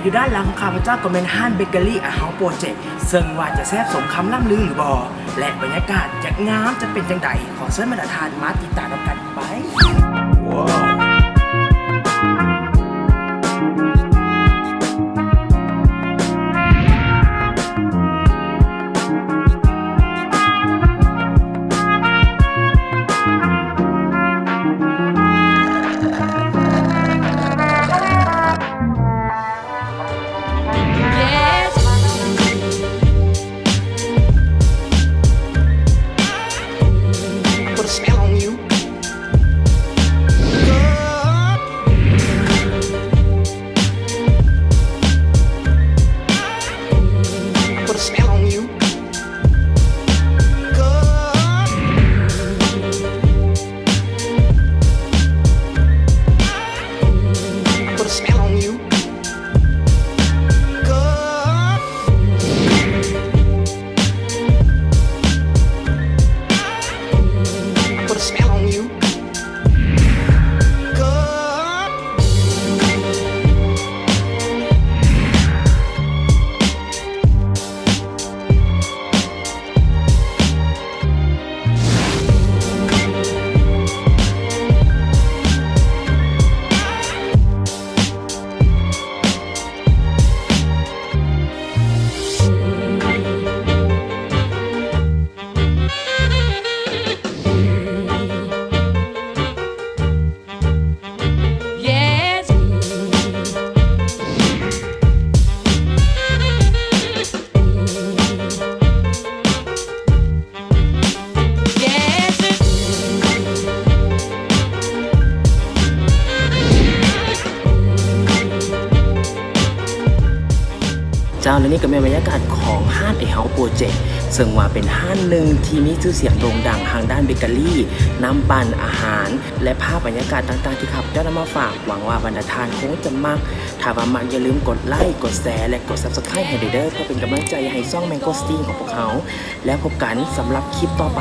อยู่ด้านหลังของข้าพเจ้าก็เป็นห้านเบเกอรี่เฮาส์โปรเจกต์ซึ่งว่าจะแซ่บสมคำล่ำลือหรือบ่และบรรยากาศจะงามจะเป็นจังใดขอเชิญมาทานมาติดตามกันไปว้าว Put a spell on you. Put a spell on you. Put a spell on you. Put a spell on you. Yes. Yes. เจ้าและนี่ก็เป็นบรรยากาศของห้านเฮาส์โปรเจกต์ซึ่งว่าเป็นห้านหนึ่งที่มีชื่อเสียงโด่งดังทางด้านเบเกอรี่น้ำปั่นอาหาร และภาพบรรยากาศต่างๆที่ข้าพเจ้านำมาฝากหวังว่าบรรดาทานคงจะมักถ้าว่ามักอย่าลืมกดไลค์กดแชร์และกด Subscribe ให้เด้อเพื่อเป็นกำลังใจให้ช่องแมงโกสตีนของพวกเขาแล้วพบกันสำหรับคลิปต่อไป